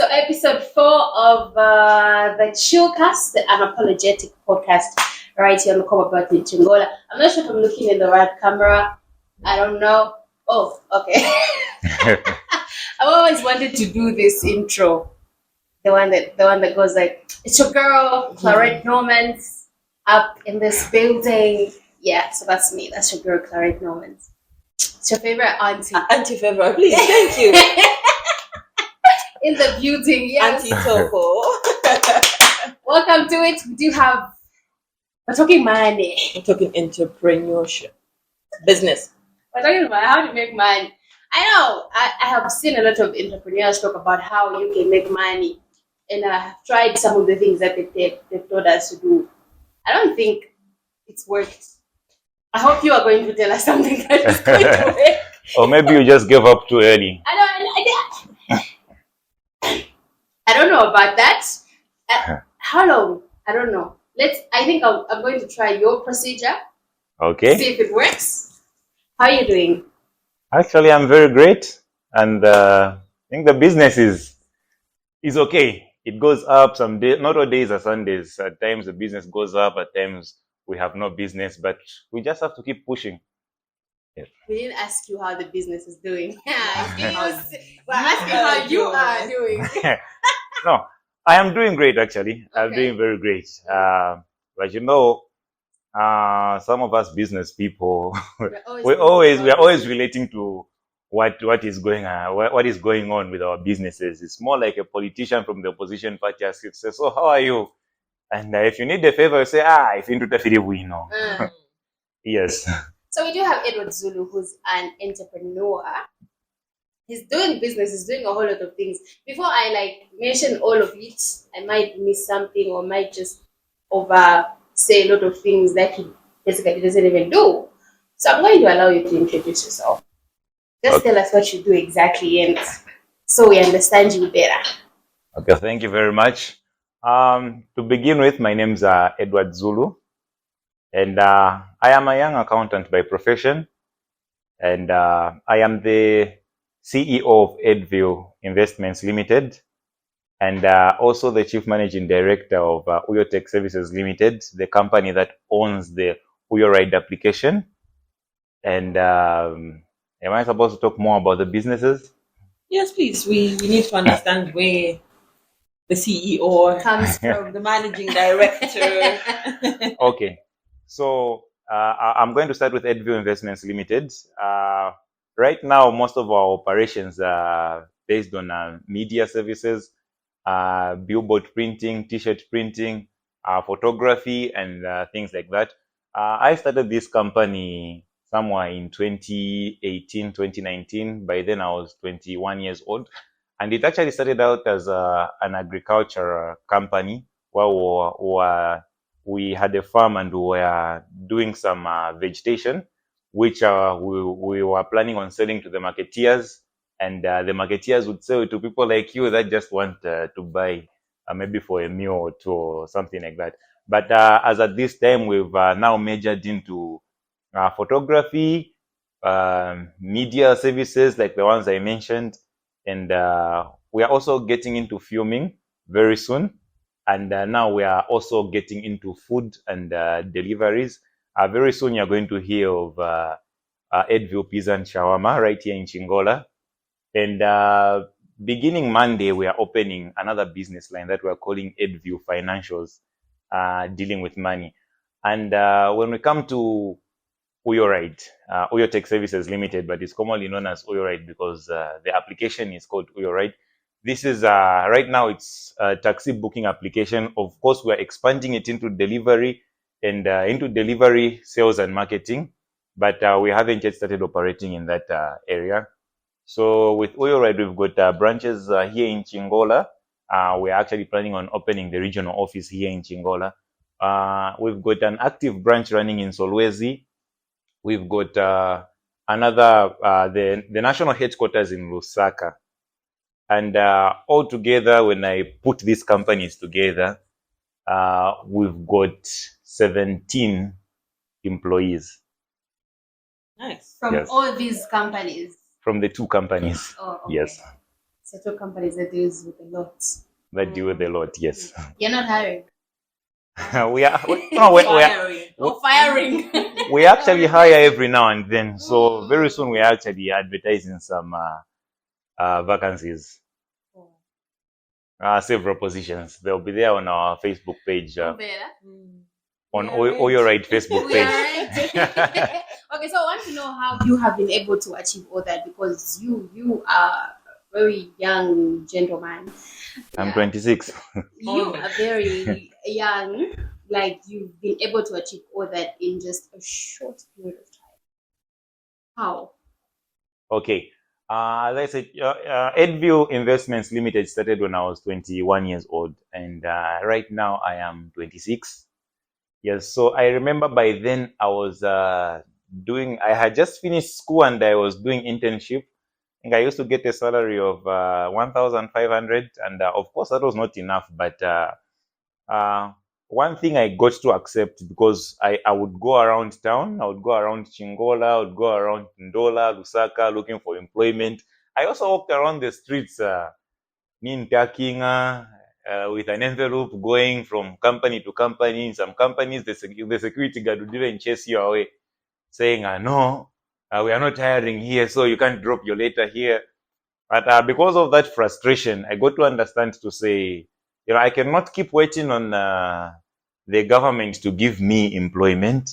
So episode 4 of the Chillcast, the Unapologetic podcast, right here on the About in Chingola. I'm not sure if I'm looking in the right camera. I don't know. Oh, okay. I've always wanted to do this intro. The one that goes like, it's your girl, Clarette Normans, up in this building. Yeah, so that's me. That's your girl, Clarette Normans. It's your favorite auntie. Auntie February, please. Thank you. In the building, yes. Auntie Toko. Welcome to it. We're talking money. We're talking entrepreneurship. Business. We're talking about how to make money. I know. I have seen a lot of entrepreneurs talk about how you can make money. And I have tried some of the things that they've told us to do. I don't think it's worked. I hope you are going to tell us something that is going to work. Or maybe you just gave up too early. I don't know about that. How long? I don't know. I think I'm going to try your procedure. Okay. See if it works. How are you doing? Actually, I'm very great. And I think the business is okay. It goes up some days. Not all days are Sundays. At times the business goes up. At times we have no business. But we just have to keep pushing. Yeah. We didn't ask you how the business is doing. We're asking how you are doing. No, I am doing great actually. Okay. I'm doing very great. But you know, some of us business people, we are always relating to what is going on with our businesses. It's more like a politician from the opposition party says, "So how are you?" And if you need a favor, you say, "If you need a we know." Yes. So we do have Edward Zulu, who's an entrepreneur. He's doing business. He's doing a whole lot of things. Before I mention all of it, I might miss something or might just say a lot of things that he basically doesn't even do. So I'm going to allow you to introduce yourself. Just tell us what you do exactly, and so we understand you better. Okay, thank you very much. To begin with, my name's Edward Zulu, and I am a young accountant by profession, and I am the CEO of Edville Investments Limited, and also the Chief Managing Director of Uyo Tech Services Limited, the company that owns the Uyo Ride application. And am I supposed to talk more about the businesses? Yes, please. We need to understand where the CEO comes from, the Managing Director. Okay. So I'm going to start with Edville Investments Limited. Right now, most of our operations are based on media services, billboard printing, t-shirt printing, photography, and things like that. I started this company somewhere in 2018, 2019. By then, I was 21 years old. And it actually started out as an agriculture company where we had a farm and we were doing some vegetation, which we were planning on selling to the marketeers, and the marketeers would sell it to people like you that just want to buy maybe for a meal or two or something like that. But as at this time, we've now majored into photography, media services like the ones I mentioned, and we are also getting into filming very soon. And now we are also getting into food and deliveries. Very soon you're going to hear of Edville Pizza and Shawarma right here in Chingola. And beginning Monday, we are opening another business line that we're calling Edville Financials, dealing with money. And when we come to Uyo Ride, Uyo Tech Services Limited, but it's commonly known as Uyo Ride because the application is called Uyo Ride. This is, right now, it's a taxi booking application. Of course, we're expanding it into delivery and into delivery, sales, and marketing. But we haven't yet started operating in that area. So with Uyo Ride, we've got branches here in Chingola. We're actually planning on opening the regional office here in Chingola. We've got an active branch running in Solwezi. We've got another, the national headquarters in Lusaka. And all together, when I put these companies together, we've got 17 employees. Nice. From all these companies? From the two companies. Oh, okay. Yes. Settle companies that deals with a lot. That deal with a lot. Yes. You're not hiring. we are. No, Firing. we actually hire every now and then. So very soon we are actually advertising some vacancies. Several positions. They'll be there on our Facebook page. On Oyo Right Facebook page. Okay, so I want to know how you have been able to achieve all that, because you are a very young gentleman. I'm 26. You are very young. Like, you've been able to achieve all that in just a short period of time. How? Okay. As I said, Edview Investments Limited started when I was 21 years old, and right now I am 26. Yes, so I remember by then I was I had just finished school and I was doing internship. And I used to get a salary of 1,500, and of course that was not enough. But one thing I got to accept, because I would go around town, I would go around Chingola, I would go around Ndola, Lusaka, looking for employment. I also walked around the streets, with an envelope going from company to company. In some companies, the security guard would even chase you away, saying, no, we are not hiring here, so you can't drop your letter here. But because of that frustration, I got to understand to say, I cannot keep waiting on the government to give me employment.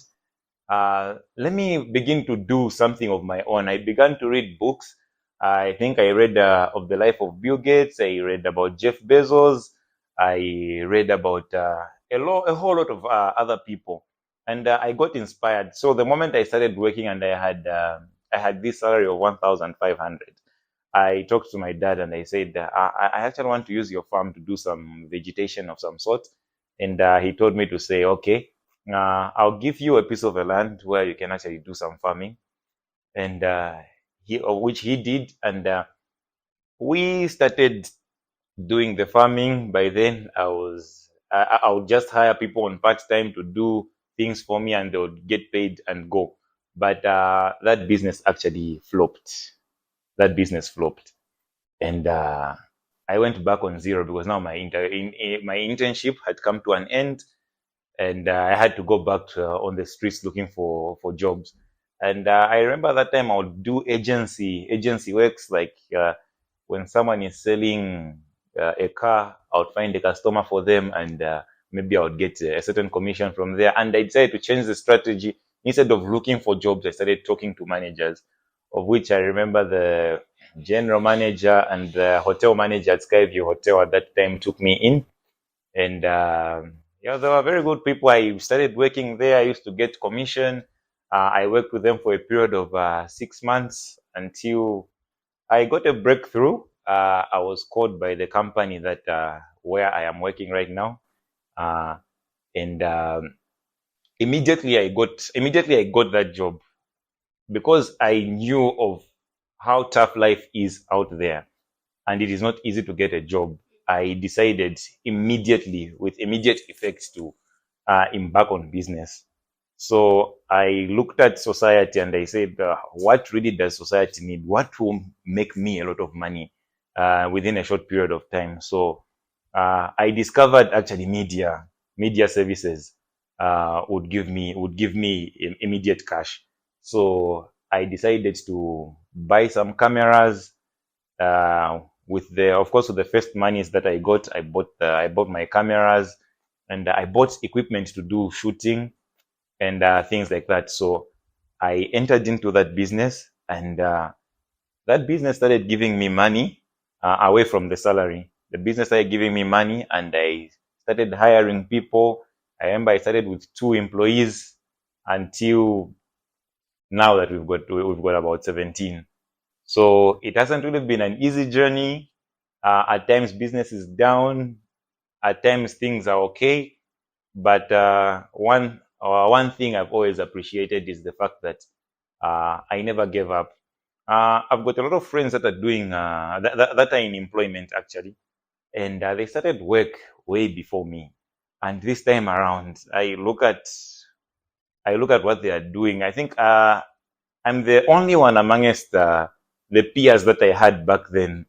Let me begin to do something of my own. I began to read books. I think I read of the life of Bill Gates. I read about Jeff Bezos. I read about a whole lot of other people, and I got inspired. So the moment I started working and I had this salary of 1,500, I talked to my dad and I said, I actually want to use your farm to do some vegetation of some sort. And he told me to say, okay, I'll give you a piece of land where you can actually do some farming. And which he did. And we started doing the farming. By then, I would just hire people on part-time to do things for me, and they would get paid and go. But that business actually flopped. And I went back on zero, because now my internship had come to an end, and I had to go back on the streets looking for jobs. And I remember that time I would do agency works, like when someone is selling a car, I would find a customer for them, and maybe I would get a certain commission from there. And I decided to change the strategy. Instead of looking for jobs, I started talking to managers, of which I remember the general manager and the hotel manager at Skyview Hotel at that time took me in. And they were very good people. I started working there. I used to get commission. I worked with them for a period of 6 months until I got a breakthrough. I was called by the company that where I am working right now, and immediately I got that job, because I knew of how tough life is out there, and it is not easy to get a job. I decided immediately, with immediate effects, to embark on business. So I looked at society and I said, what really does society need? What will make me a lot of money within a short period of time? So I discovered actually media services would give me immediate cash. So I decided to buy some cameras. With the first monies that I got, I bought my cameras, and I bought equipment to do shooting and things like that. So I entered into that business, and that business started giving me money away from the salary. The business started giving me money, and I started hiring people. I remember I started with 2 employees until now that we've got about 17. So it hasn't really been an easy journey. At times business is down. At times things are okay. But one thing I've always appreciated is the fact that I never gave up. I've got a lot of friends that are doing that are in employment actually, and they started work way before me. And this time around, I look at what they are doing. I think I'm the only one amongst the peers that I had back then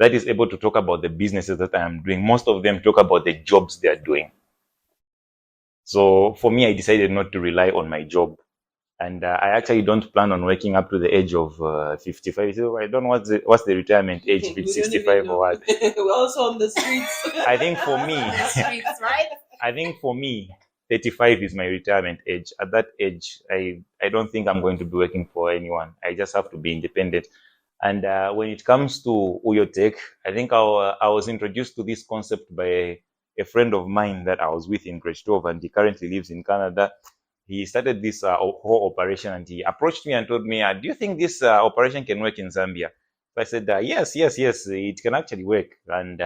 that is able to talk about the businesses that I am doing. Most of them talk about the jobs they are doing. So for me, I decided not to rely on my job. And I actually don't plan on working up to the age of 55. So I don't know what's the retirement age, if it's 65 or what. We're also on the streets. I think for me, Streets, right? I think for me, 35 is my retirement age. At that age, I don't think I'm going to be working for anyone. I just have to be independent. And when it comes to Uyotech, I think I was introduced to this concept by a friend of mine that I was with in grade 12, and he currently lives in Canada. He started this whole operation, and he approached me and told me, do you think this operation can work in Zambia? So I said, yes, it can actually work. And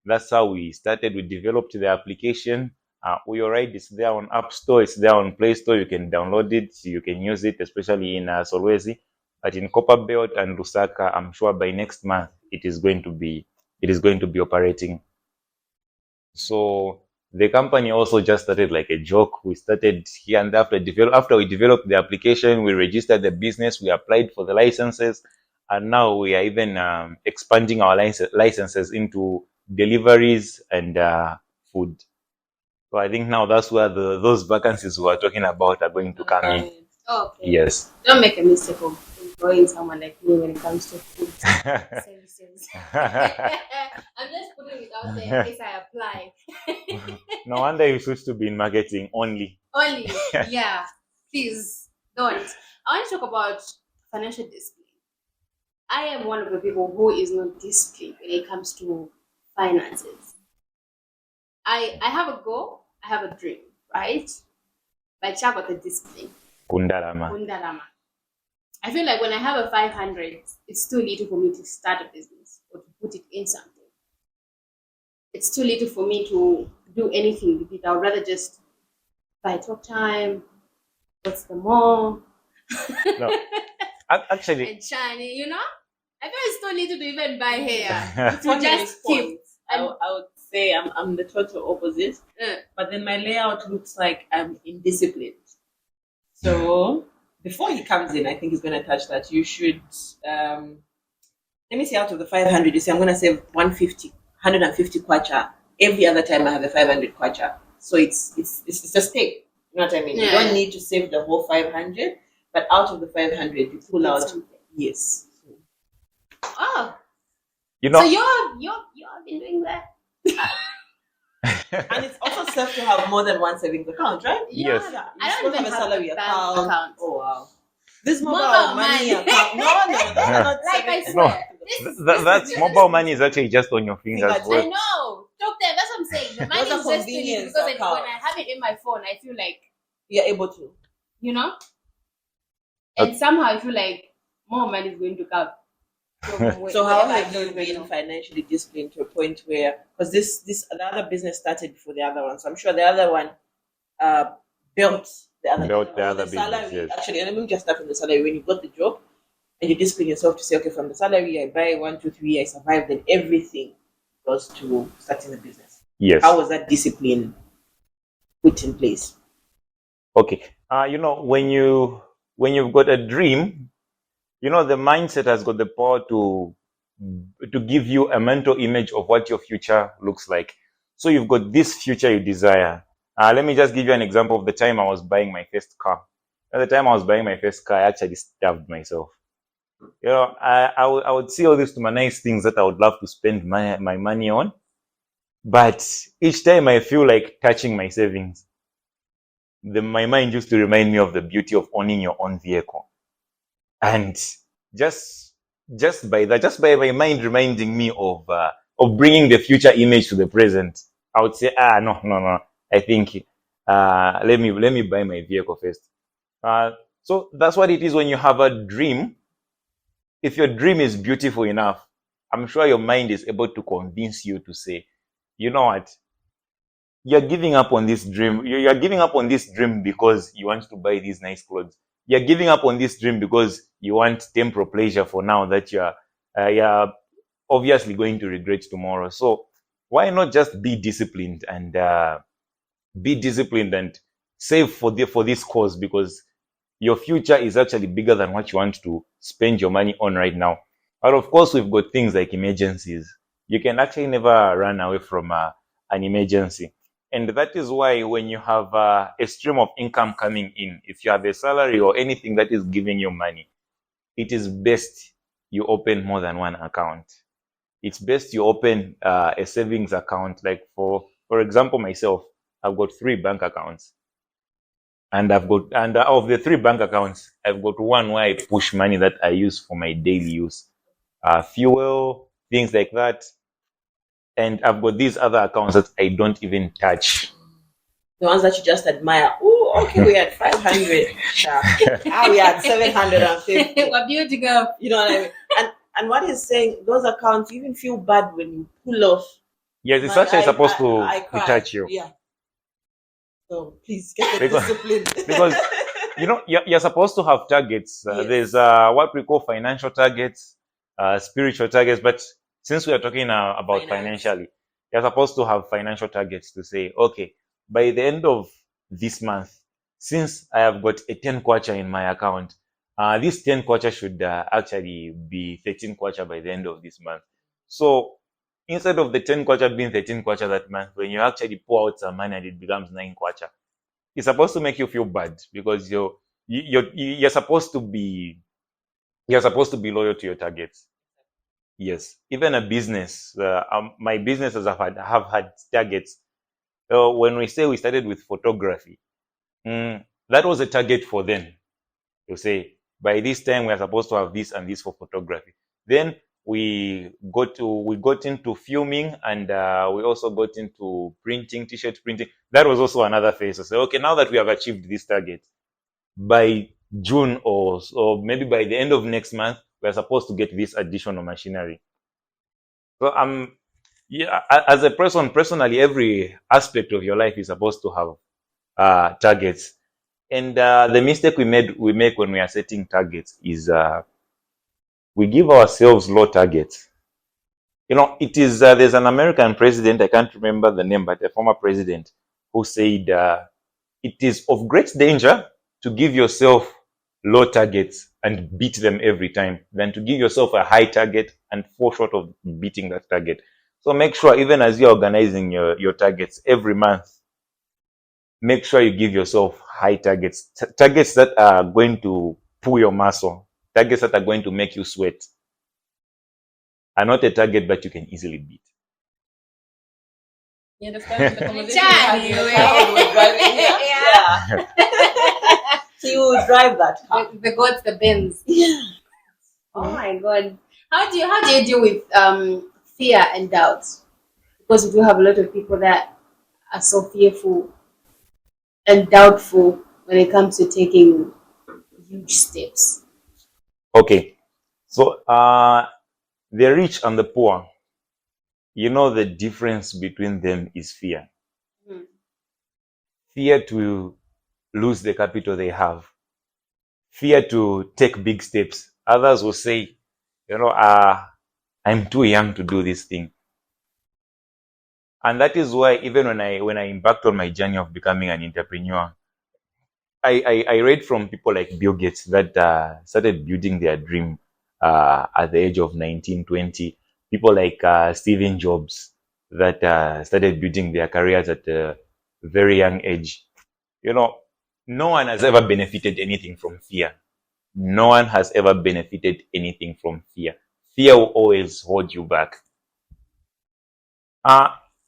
that's how we started. We developed the application. Uyoride is there on App Store. It's there on Play Store. You can download it. You can use it, especially in Solwezi. But in Copperbelt and Lusaka, I'm sure by next month it is going to be operating. So the company also just started like a joke. We started here, and after we developed the application, we registered the business, we applied for the licenses, and now we are even expanding our licenses into deliveries and food. So I think now that's where those vacancies we are talking about are going to come in. Okay. Yes. Don't make a mistake of employing someone like me when it comes to food services. I'm just putting it out there in case I apply. No wonder you switched to be in marketing only. Only, yeah. Please don't. I want to talk about financial discipline. I am one of the people who is not disciplined when it comes to finances. I have a goal, I have a dream, right? But I got the discipline. Kundarama. I feel like when I have a 500, it's too little for me to start a business or to put it in something. It's too little for me to do anything with it. I would rather just buy talk time, what's the mall? No, actually, and shiny, you know? I feel it's too little to even buy hair. It's one to just keep. I would say I'm the total opposite. But then my layout looks like I'm indisciplined. So before he comes in, I think he's going to touch that. You should, let me say out of the 500, you say I'm going to save 150 kwacha every other time I have a 500 kwacha. So it's a step. You know what I mean? Yeah. You don't need to save the whole 500, but out of the 500, you pull out something. Yes. Oh, you know, so you've been doing that? And it's also safe to have more than one savings account, right? Yes. Yeah. I You're don't supposed to even have a salary have a bank account. Oh wow. This mobile Mobile money money. account. No, those are not Like I savings. swear. that's mobile money is actually just on your fingers. That's I know. Talk there. That's what I'm saying. The money Those are is just in it convenience because accounts. when I have it in my phone, I feel like, You're able to. you know, and somehow I feel like more money is going to come. So how have you been financially disciplined to a point where, because the other business started before the other one, so I'm sure the other one built the other business, salary. yes. Actually, let me just start from the salary. When you got the job and you discipline yourself to say, okay, from the salary I buy 1, 2, 3, I survive, then everything goes to starting the business. Yes. How was that discipline put in place? Okay. When you've got a dream, the mindset has got the power to give you a mental image of what your future looks like. So you've got this future you desire. Let me just give you an example of the time I was buying my first car. At the time I was buying my first car, I actually starved myself. I would see all these nice things that I would love to spend my money on. But each time I feel like touching my savings, my mind used to remind me of the beauty of owning your own vehicle. And just by my mind reminding me of bringing the future image to the present, I would say, no. I think let me buy my vehicle first. So that's what it is when you have a dream. If your dream is beautiful enough, I'm sure your mind is able to convince you to say, you know what? You're giving up on this dream. You're giving up on this dream because you want to buy these nice clothes. You're giving up on this dream because you want temporal pleasure for now that you're obviously going to regret tomorrow. So why not just be disciplined and save for this cause, because your future is actually bigger than what you want to spend your money on right now. But of course, we've got things like emergencies. You can actually never run away from an emergency. And that is why when you have a stream of income coming in, if you have a salary or anything that is giving you money, it is best you open more than one account. It's best you open a savings account. Like for example, myself, I've got 3 bank accounts. And of the 3 bank accounts, I've got one where I push money that I use for my daily use, fuel, things like that. And I've got these other accounts that I don't even touch. The ones that you just admire. Oh, okay, we had 500. We had 750. We're building up. You know what I mean? And what he's saying, those accounts, you even feel bad when you pull off. Yes, it's actually supposed to cry. touch you. Yeah. So please get the discipline. Because you're supposed to have targets. Yes. There's what we call financial targets, spiritual targets. But since we are talking about financially, you're supposed to have financial targets to say, okay, by the end of this month, since I have got a 10 kwacha in my account, this 10 kwacha should actually be 13 kwacha by the end of this month. So instead of the 10 kwacha being 13 kwacha that month, when you actually pour out some money and it becomes 9 kwacha, it's supposed to make you feel bad because you're supposed to be loyal to your targets. Yes, even a business. My businesses have had targets. When we say we started with photography, that was a target for them. To say by this time we are supposed to have this and this for photography. Then we got into filming, and we also got into printing, t-shirt printing. That was also another phase. So say, okay, now that we have achieved this target, by June or maybe by the end of next month, we are supposed to get this additional machinery. So as a person, personally, every aspect of your life is supposed to have targets. And the mistake we make when we are setting targets is we give ourselves low targets. It is there's an American president, I can't remember the name, but a former president who said it is of great danger to give yourself low targets and beat them every time than to give yourself a high target and fall short of beating that target. So make sure, even as you're organizing your targets every month, make sure you give yourself high targets, targets that are going to pull your muscle, targets that are going to make you sweat, and not a target that you can easily beat. You understand the conversation we had? Yeah. So you will drive that car. The goats, the Benz. Yeah. Oh my God. How do you deal with fear and doubt? Because we do have a lot of people that are so fearful and doubtful when it comes to taking huge steps. Okay. So the rich and the poor, the difference between them is fear. Fear to lose the capital they have. Fear to take big steps. Others will say, I'm too young to do this thing. And that is why even when I embarked on my journey of becoming an entrepreneur, I read from people like Bill Gates that started building their dream at the age of 19, 20. People like Stephen Jobs that started building their careers at a very young age. No one has ever benefited anything from fear. No one has ever benefited anything from fear. Fear will always hold you back.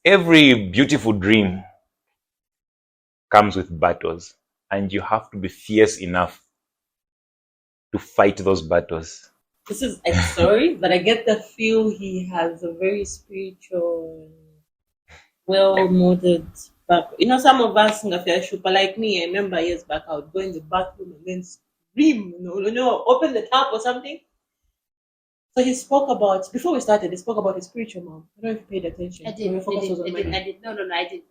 Every beautiful dream comes with battles, and you have to be fierce enough to fight those battles. This is a story, but I get the feel he has a very spiritual, well-molded back. Some of us in the like me, I remember years back, I would go in the bathroom and then scream, open the tap or something. So he spoke about, before we started, he spoke about his spiritual mom. I don't know if you paid attention. I did. No, I did.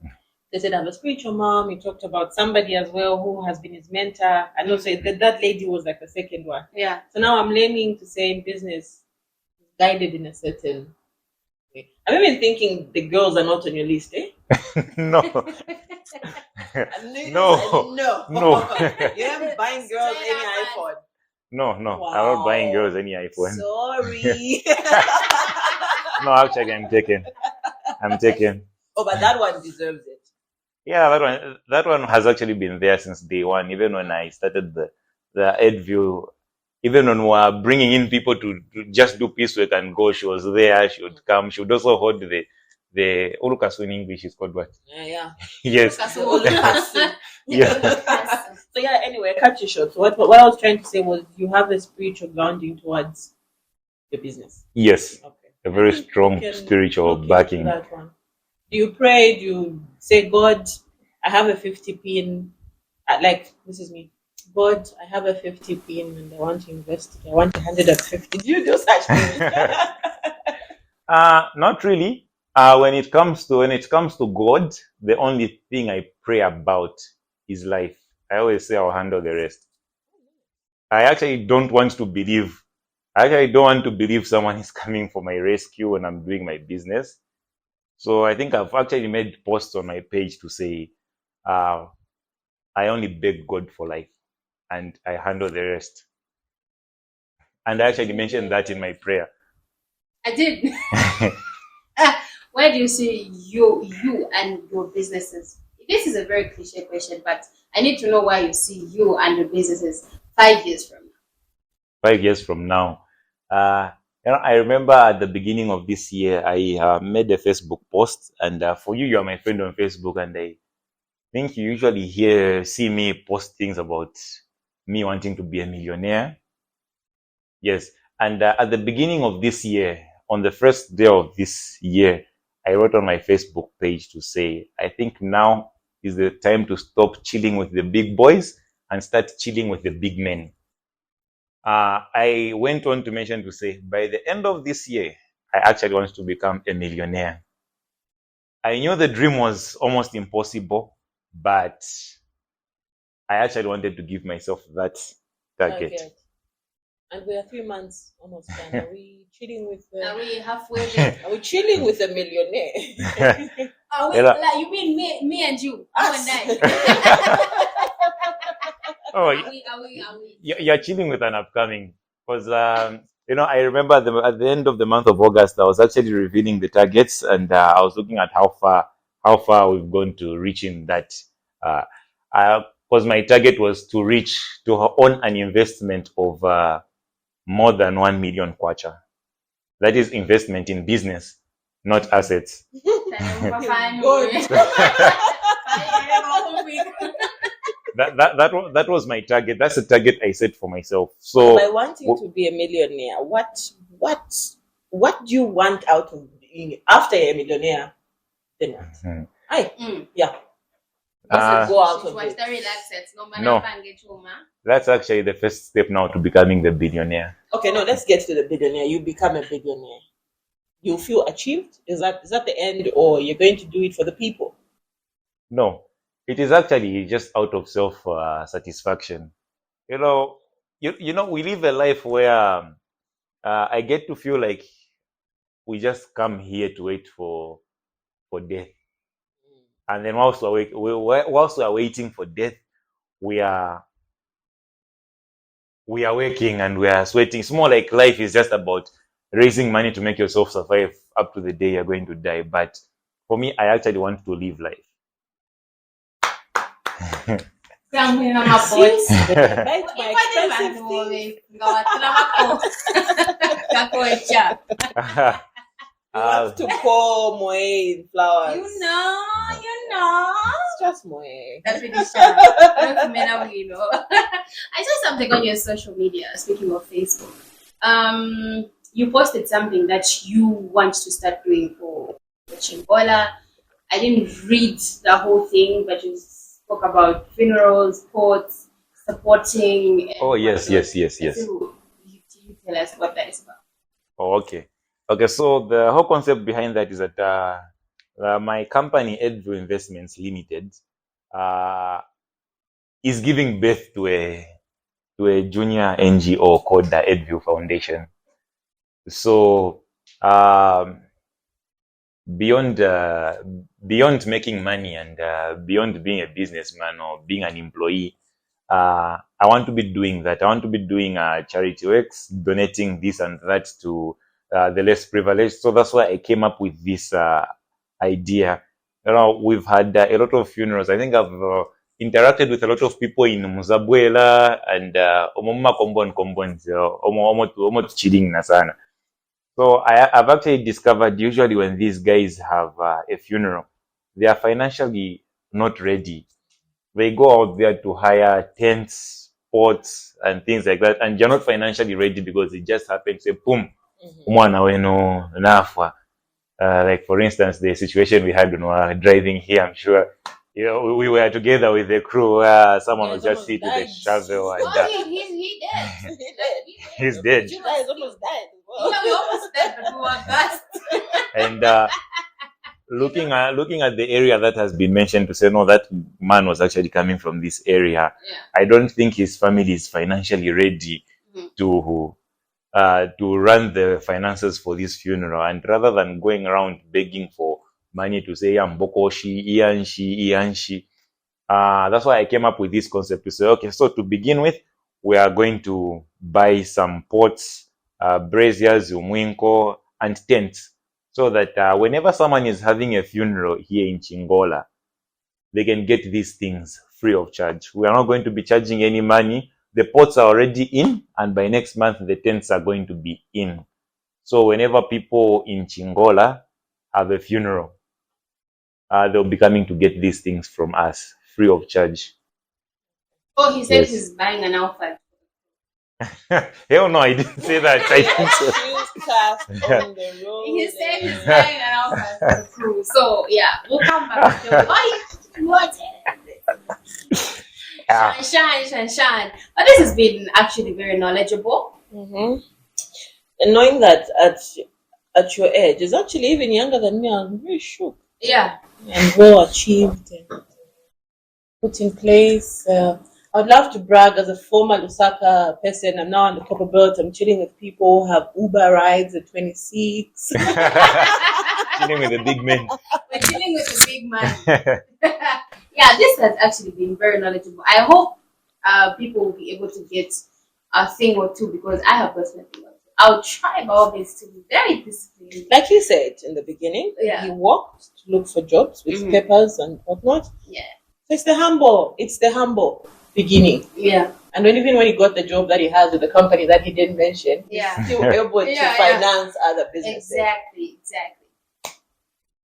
They said I have a spiritual mom. He talked about somebody as well who has been his mentor. And also that lady was like the second one. Yeah. So now I'm learning to say in business, guided in a certain way. I'm even thinking the girls are not on your list, eh? No. No. You haven't buying girls any iPhone. No, I'm not Wow. buying girls any iPhone. Sorry. No, actually, I'm taken. Oh, but that one deserves it. Yeah, that one has actually been there since day one. Even when I started the EdView, even when we were bringing in people to just do piecework and go, she was there. She would come. She would also hold the Ulukasu in English is called what? Yeah. Yes. The Olukasu. Yeah. So yeah, anyway, cut you short. So what I was trying to say was you have a spiritual grounding towards your business. Yes. Okay. A very I think strong we can spiritual look into backing. that one. Do you pray? Do you say, God, I have a 50 pin? Like, this is me. God, I have a 50 pin and I want to invest it. I want 150. Do you do such things? Not really. When it comes to God, the only thing I pray about is life. I always say I'll handle the rest. I actually don't want to believe. I actually don't want to believe someone is coming for my rescue when I'm doing my business. So I think I've actually made posts on my page to say, I only beg God for life, and I handle the rest. And I actually mentioned that in my prayer. I did. Where do you see you and your businesses? This is a very cliche question, but I need to know where you see you and your businesses 5 years from now. 5 years from now. I remember at the beginning of this year, I made a Facebook post, and for you are my friend on Facebook, and I think you usually see me post things about me wanting to be a millionaire. Yes, and at the beginning of this year, on the first day of this year, I wrote on my Facebook page to say, I think now is the time to stop chilling with the big boys and start chilling with the big men. I went on to mention to say, by the end of this year, I actually want to become a millionaire. I knew the dream was almost impossible, but I actually wanted to give myself that target. And we are 3 months almost done. Are we chilling with Are we halfway there? Are we chilling with a millionaire? Are we, like, you mean me and you? Us. You and I. Oh, Are we? you're chilling with an upcoming. Because, I remember at the end of the month of August, I was actually revealing the targets, and I was looking at how far we've gone to reaching that. Because my target was to own an investment of more than 1 million kwacha. That is investment in business, not assets. That was my target. That's the target I set for myself. So by wanting to be a millionaire, what do you want out of being after a millionaire? Then what? Yeah. Go out of it. No. That's actually the first step now to becoming the billionaire. Okay, no, let's get to the billionaire. You become a billionaire. You feel achieved? Is that the end, or you're going to do it for the people? No, it is actually just out of self satisfaction. We live a life where I get to feel like we just come here to wait for death, and then whilst we're waiting for death, we are working and we are sweating. It's more like life is just about raising money to make yourself survive up to the day you're going to die. But for me, I actually want to live life. You have to pour moe in flowers. You know. It's just moe. That's really sharp. I saw something on your social media, speaking of Facebook. You posted something that you want to start doing for Chingola. I didn't read the whole thing, but you spoke about funerals, ports, supporting. Oh, yes. So, you tell us what that is about? Oh, okay. Okay, so the whole concept behind that is that my company, Edview Investments Limited, is giving birth to a junior NGO called the Edview Foundation. So beyond making money and beyond being a businessman or being an employee, I want to be doing that. I want to be doing charity works, donating this and that to the less privileged. So that's why I came up with this idea. We've had a lot of funerals. I think I've interacted with a lot of people in Muzabwela and Omoma Kombon Kombon, Omo chilling Nasana. So I've actually discovered usually when these guys have a funeral, they are financially not ready. They go out there to hire tents, pots, and things like that, and you're not financially ready because it just happens. Say, boom, umwana wenu nafa. Like for instance, the situation we had when we were driving here, I'm sure we were together with the crew where someone was just sitting with a shovel and He dead. he's dead. You guys almost died. Yeah, we almost dead, but we were best. And looking at the area that has been mentioned, to say no, that man was actually coming from this area. Yeah. I don't think his family is financially ready to run the finances for this funeral. And rather than going around begging for money to say Mbokoshi, Ianshi, that's why I came up with this concept to say, okay, so to begin with, we are going to buy some pots, braziers, umwinko, and tents, so that whenever someone is having a funeral here in Chingola, they can get these things free of charge. We are not going to be charging any money. The pots are already in, and by next month, the tents are going to be in. So whenever people in Chingola have a funeral, they'll be coming to get these things from us free of charge. Oh, he said Yes. he's buying an outfit. Hell no, I didn't say that. I didn't say On the road. He said he's buying an outfit for the crew. So yeah, we'll come back. Why? What? Shine. But this has been actually very knowledgeable. And knowing that at your age is actually even younger than me, I'm very shocked. Yeah. And well achieved and put in place. I'd love to brag as a former Lusaka person. I'm now on the Copper Belt. I'm chilling with people who have Uber rides at 26. Chilling with the big men. We're dealing with a big man. Yeah, this has actually been very knowledgeable. I hope people will be able to get a thing or two, because I have got nothing else. I'll try my all best to be very disciplined. Like you said in the beginning, Yeah. he walked to look for jobs with papers and whatnot. Yeah. So it's the humble beginning. Yeah. And even when he got the job that he has with the company that he didn't mention, Yeah. he's still able to finance other businesses. Exactly.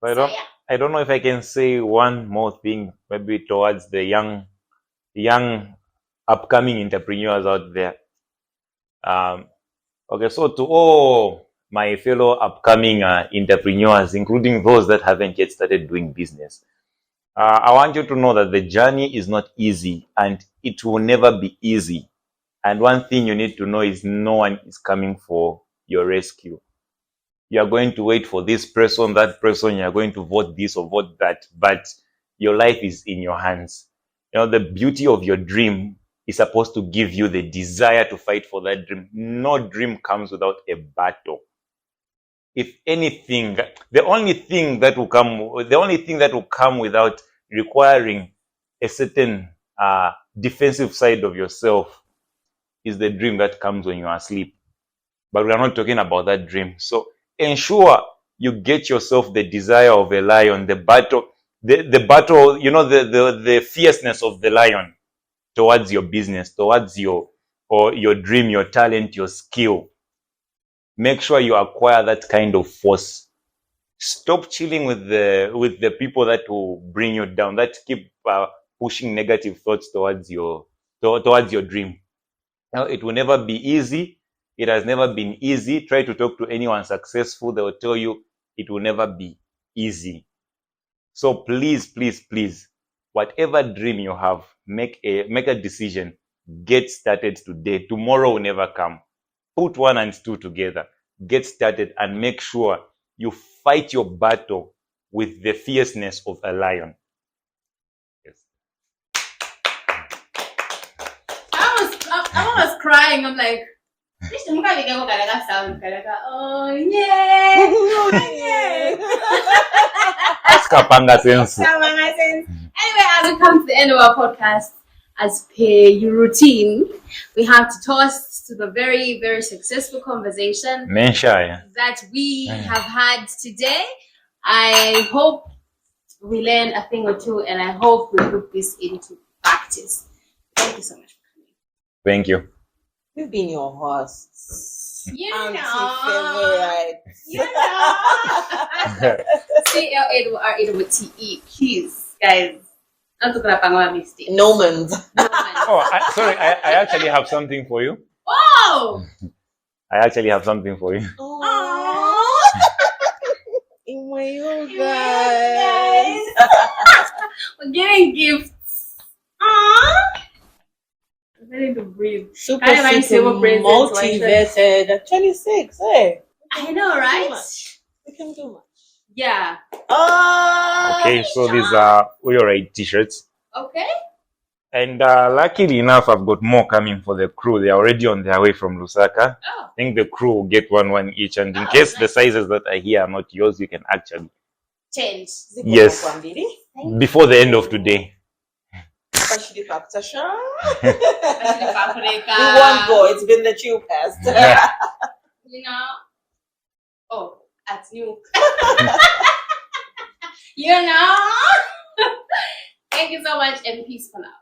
So I don't know if I can say one more thing, maybe towards the young upcoming entrepreneurs out there. Okay, so to all my fellow upcoming entrepreneurs, including those that haven't yet started doing business, I want you to know that the journey is not easy, and it will never be easy. And one thing you need to know is no one is coming for your rescue. You are going to wait for this person, that person, you are going to vote this or vote that, but your life is in your hands. The beauty of your dream is supposed to give you the desire to fight for that dream. No dream comes without a battle. If anything, the only thing that will come without requiring a certain defensive side of yourself is the dream that comes when you are asleep. But we are not talking about that dream. So ensure you get yourself the desire of a lion, the battle, the fierceness of the lion towards your business, towards your dream, your talent, your skill. Make sure you acquire that kind of force. Stop chilling with the people that will bring you down, that keep pushing negative thoughts towards your dream. Now, it will never be easy. It has never been easy. Try to talk to anyone successful. They will tell you it will never be easy. So please, whatever dream you have, make a decision. Get started today. Tomorrow will never come. Put 1 and 2 together. Get started and make sure you fight your battle with the fierceness of a lion. Yes. I was crying. I'm like, oh yeah. Ask Kapanga sense. Anyway, as we come to the end of our podcast, as per your routine, we have to toast to the very, very successful conversation that we have had today. I hope we learn a thing or two, and I hope we put this into practice. Thank you so much for coming. Thank you. We've been your hosts. Favorite. CLAWREWTE. Please, guys. Nomans. Oh, sorry. I actually have something for you. Oh! I actually have something for you. Oh. Guys. We're getting gifts. Aww. I'm ready to breathe. Super motivated at 26. Hey. I know, right? We can do much. Yeah. Oh. Okay, so these are Uyorite t-shirts. Okay. And luckily enough, I've got more coming for the crew. They're already on their way from Lusaka. Oh. I think the crew will get one each. And in case the sizes that are here are not yours, you can actually change. Yes. Before the end of today. We won't go. It's been the chill past. You know. Oh, that's new. You know. Thank you so much, and peace for now.